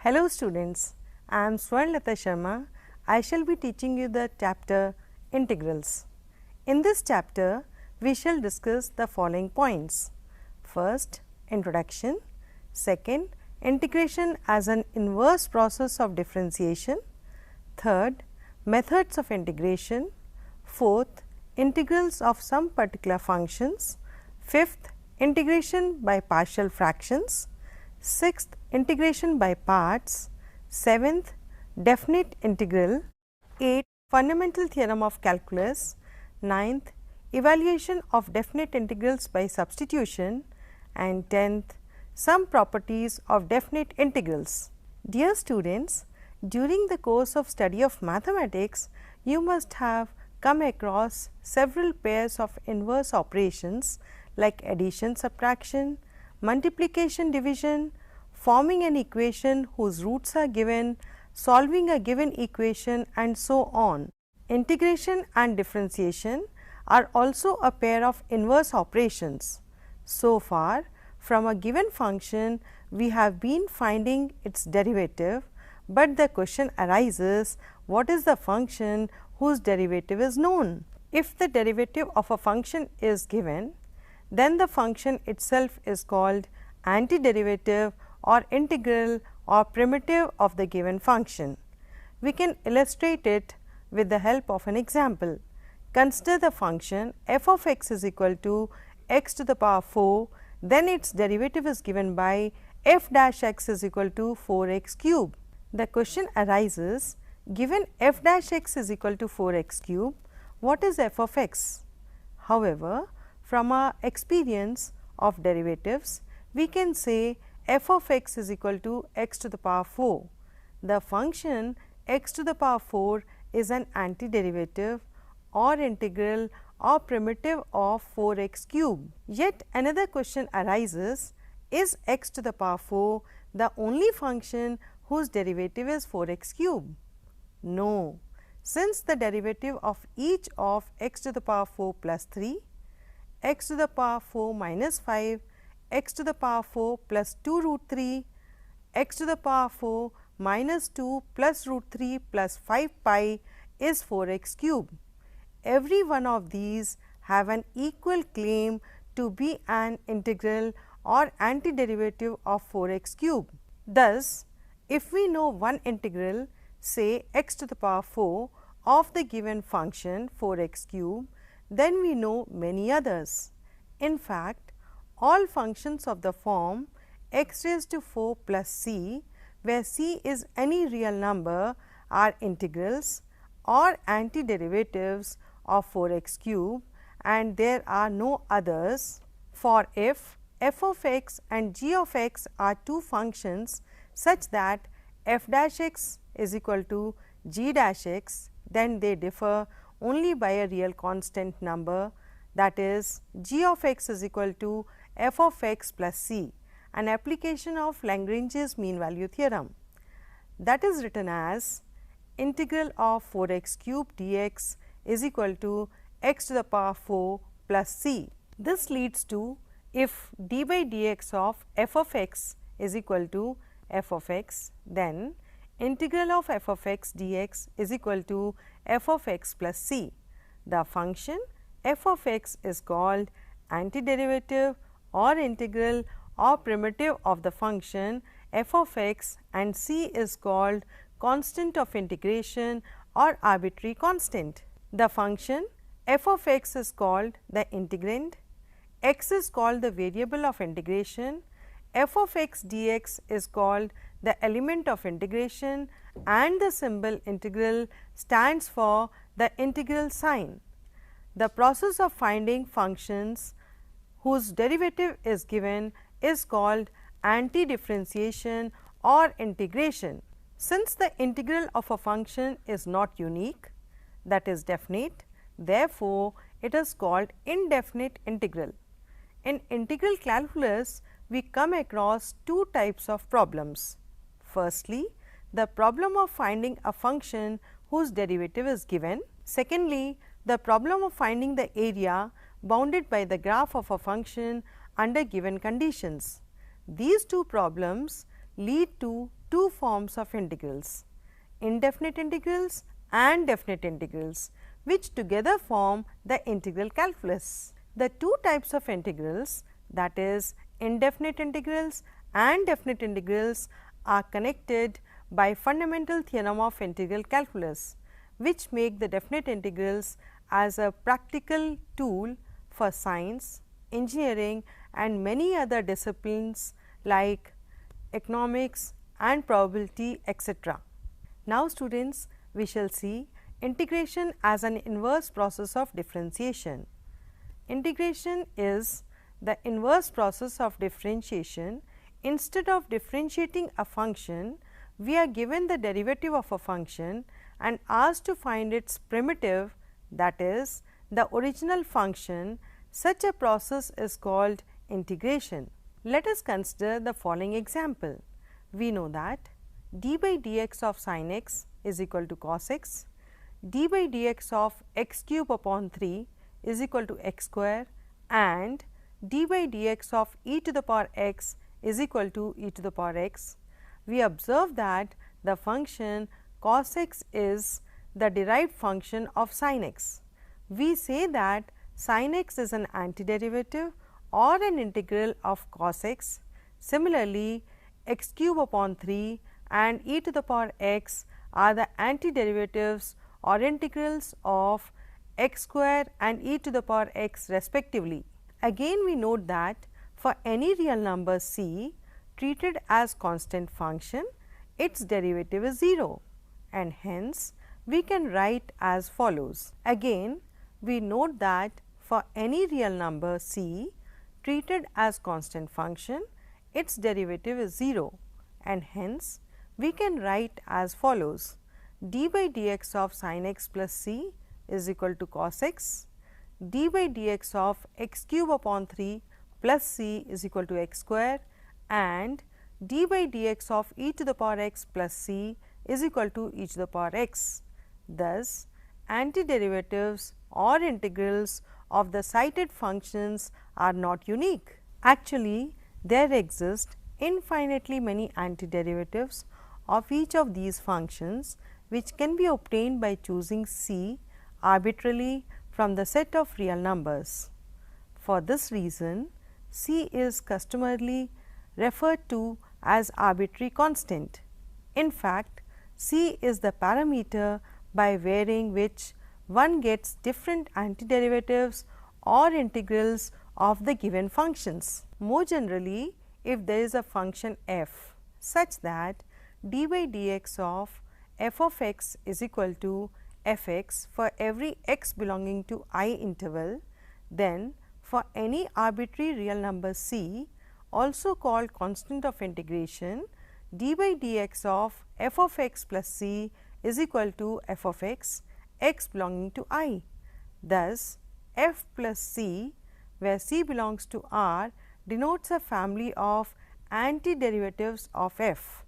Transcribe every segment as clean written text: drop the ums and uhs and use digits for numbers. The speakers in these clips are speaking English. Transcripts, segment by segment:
Hello students, I am Swarnlata Sharma. I shall be teaching you the chapter Integrals. In this chapter, we shall discuss the following points. First, introduction. Second, integration as an inverse process of differentiation. Third, methods of integration. Fourth, integrals of some particular functions. Fifth, integration by partial fractions. Sixth, integration by parts. Seventh, definite integral. Eighth, fundamental theorem of calculus. Ninth, evaluation of definite integrals by substitution. And tenth, some properties of definite integrals. Dear students, during the course of study of mathematics, you must have come across several pairs of inverse operations like addition, subtraction, multiplication, division, forming an equation whose roots are given, solving a given equation, and so on. Integration and differentiation are also a pair of inverse operations. So far, from a given function, we have been finding its derivative, but the question arises, what is the function whose derivative is known? If the derivative of a function is given, then the function itself is called antiderivative or integral or primitive of the given function. We can illustrate it with the help of an example. Consider the function f of x is equal to x to the power 4, then its derivative is given by f dash x is equal to 4 x cube. The question arises, given f dash x is equal to 4 x cube, what is f of x? However, from our experience of derivatives, we can say f of x is equal to x to the power 4. The function x to the power 4 is an antiderivative or integral or primitive of 4 x cube. Yet another question arises, is x to the power 4 the only function whose derivative is 4 x cube? No, since the derivative of each of x to the power 4 plus 3, x to the power 4 minus 5, x to the power 4 plus 2 root 3, x to the power 4 minus 2 plus root 3 plus 5 pi is 4 x cube. Every one of these have an equal claim to be an integral or antiderivative of 4 x cube. Thus, if we know one integral, say x to the power 4 of the given function 4 x cube, then we know many others. In fact, all functions of the form x raised to 4 plus c, where c is any real number, are integrals or antiderivatives of 4 x cube, and there are no others. For if f of x and g of x are two functions such that f dash x is equal to g dash x, then they differ only by a real constant number, that is g of x is equal to f of x plus c, an application of Lagrange's mean value theorem. That is written as integral of 4 x cube dx is equal to x to the power 4 plus c. This leads to, if d by dx of f of x is equal to f of x, then integral of f of x dx is equal to f of x plus c. The function f of x is called antiderivative or integral or primitive of the function f of x, and c is called constant of integration or arbitrary constant. The function f of x is called the integrand, x is called the variable of integration, f of x dx is called the element of integration, and the symbol integral stands for the integral sign. The process of finding functions whose derivative is given is called anti-differentiation or integration. Since the integral of a function is not unique, that is definite, therefore, it is called indefinite integral. In integral calculus, we come across two types of problems. Firstly, the problem of finding a function whose derivative is given. Secondly, the problem of finding the area bounded by the graph of a function under given conditions. These two problems lead to two forms of integrals, indefinite integrals and definite integrals, which together form the integral calculus. The two types of integrals, that is indefinite integrals and definite integrals, are connected by fundamental theorem of integral calculus, which make the definite integrals as a practical tool for science, engineering and many other disciplines like economics and probability, etc. Now, students, we shall see integration as an inverse process of differentiation. Integration is the inverse process of differentiation. Instead of differentiating a function, we are given the derivative of a function and asked to find its primitive, that is the original function. Such a process is called integration. Let us consider the following example. We know that d by dx of sin x is equal to cos x, d by dx of x cube upon 3 is equal to x square, and d by dx of e to the power x is equal to e to the power x. We observe that the function cos x is the derived function of sin x. We say that sin x is an antiderivative or an integral of cos x. Similarly, x cube upon 3 and e to the power x are the antiderivatives or integrals of x square and e to the power x respectively. Again, we note that for any real number c treated as constant function, its derivative is 0, and hence we can write as follows. Again, we note that for any real number c treated as constant function, its derivative is 0, and hence we can write as follows. D by dx of sin x plus c is equal to cos x, d by dx of x cube upon 3 plus c is equal to x square, and d by dx of e to the power x plus c is equal to e to the power x. Thus, antiderivatives or integrals of the cited functions are not unique. Actually, there exist infinitely many antiderivatives of each of these functions, which can be obtained by choosing c arbitrarily from the set of real numbers. For this reason, c is customarily referred to as arbitrary constant. In fact, c is the parameter by varying which one gets different antiderivatives or integrals of the given functions. More generally, if there is a function f such that d by dx of f of x is equal to f x for every x belonging to I interval, then for any arbitrary real number c, also called constant of integration, d by dx of f of x plus c is equal to f of x, x belonging to I. Thus, f plus c, where c belongs to R, denotes a family of antiderivatives of f.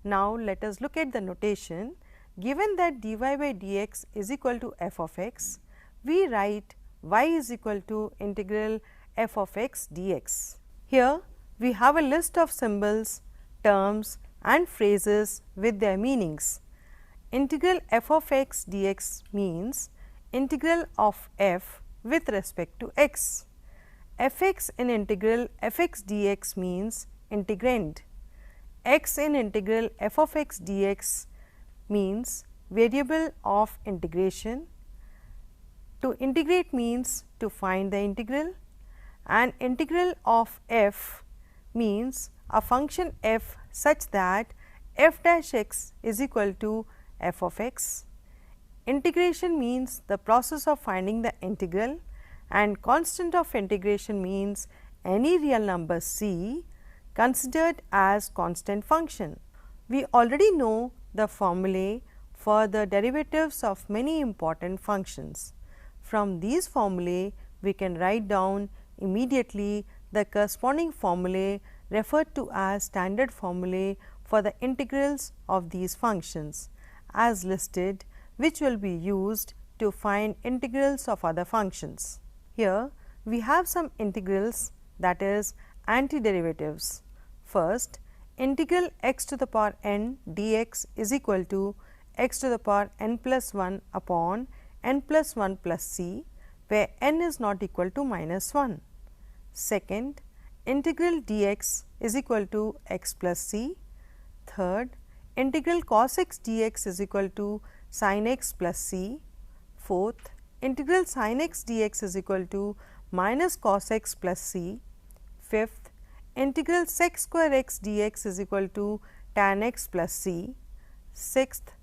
Now, let us look at the notation. Given that dy by dx is equal to f of x, we write y is equal to integral f of x dx. Here, we have a list of symbols, terms and phrases with their meanings. Integral f of x dx means integral of f with respect to x. F x in integral f x dx means integrand. X in integral f of x dx means variable of integration. To integrate means to find the integral, and integral of f means a function f such that f dash x is equal to f of x. Integration means the process of finding the integral, and constant of integration means any real number c considered as constant function. We already know the formulae for the derivatives of many important functions. From these formulae, we can write down immediately the corresponding formulae referred to as standard formulae for the integrals of these functions as listed, which will be used to find integrals of other functions. Here we have some integrals, that is antiderivatives. First, integral x to the power n dx is equal to x to the power n plus 1 upon n plus 1 plus c, where n is not equal to minus 1. Second, integral dx is equal to x plus c. Third, integral cos x dx is equal to sin x plus c. Fourth, integral sin x dx is equal to minus cos x plus c. Fifth, integral sec square x dx is equal to tan x plus c. Sixth,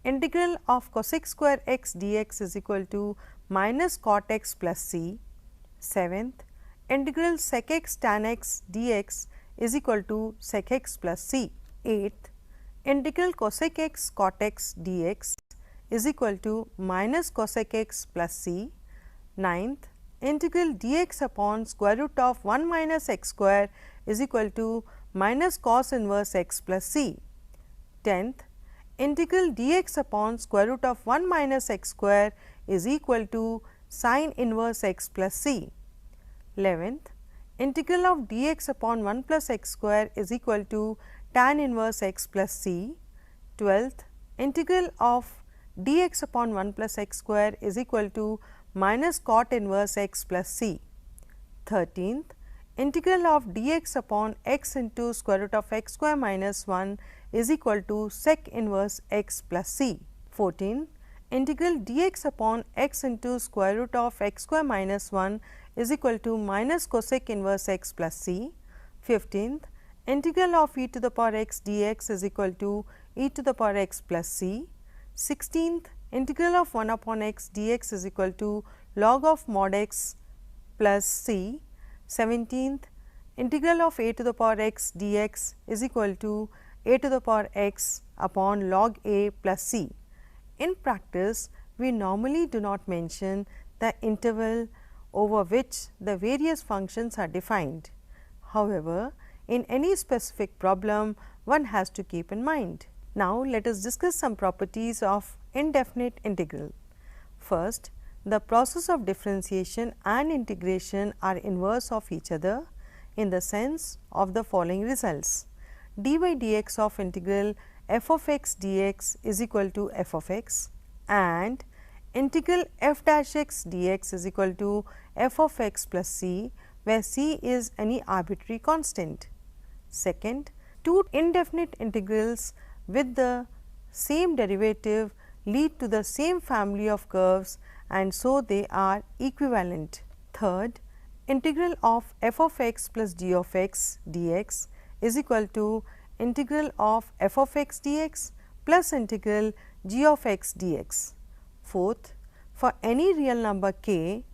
integral of cosec square x dx is equal to minus cot x plus c. Seventh, integral sec x tan x dx is equal to sec x plus c. Eighth, integral cosec x cot x dx is equal to minus cosec x plus c. Ninth, integral dx upon square root of 1 minus x square is equal to minus cos inverse x plus c. 10th, integral dx upon square root of 1 minus x square is equal to sin inverse x plus c. 11th, integral of dx upon 1 plus x square is equal to tan inverse x plus c. 12th, integral of dx upon 1 plus x square is equal to minus cot inverse x plus c. 13th, integral of dx upon x into square root of x square minus 1 is equal to sec inverse x plus c. 14th, integral dx upon x into square root of x square minus 1 is equal to minus cosec inverse x plus c. 15th, integral of e to the power x dx is equal to e to the power x plus c. 16th, integral of 1 upon x dx is equal to log of mod x plus c. 17th, integral of a to the power x dx is equal to a to the power x upon log a plus c. In practice, we normally do not mention the interval over which the various functions are defined. However, in any specific problem, one has to keep in mind. Now, let us discuss some properties of indefinite integral. First, the process of differentiation and integration are inverse of each other in the sense of the following results: dy dx of integral f of x dx is equal to f of x, and integral f dash x dx is equal to f of x plus c, where c is any arbitrary constant. Second, two indefinite integrals with the same derivative lead to the same family of curves, and so they are equivalent. Third, integral of f of x plus g of x dx is equal to integral of f of x dx plus integral g of x dx. Fourth, for any real number k,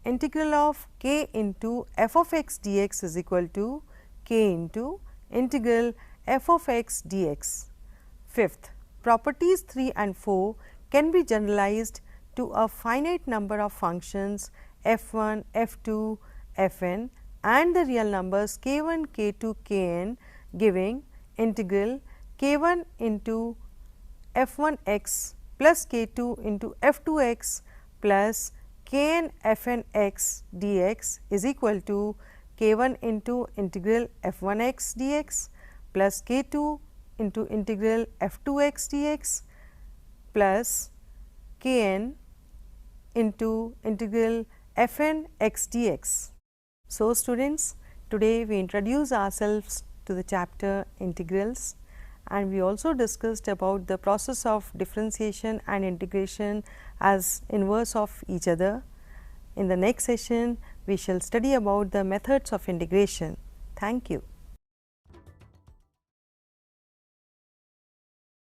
integral of k into f of x dx is equal to k into integral f of x dx. Fifth, properties 3 and 4 can be generalized to a finite number of functions f1, f2, fn and the real numbers k1, k2, kn, giving integral k1 into f1x plus k2 into f2x plus kn fn x dx is equal to k1 into integral f1x dx plus k2 into integral f2x dx plus kn into integral fn x dx. So, students, today we introduce ourselves to the chapter integrals, and we also discussed about the process of differentiation and integration as inverse of each other. In the next session, we shall study about the methods of integration. Thank you.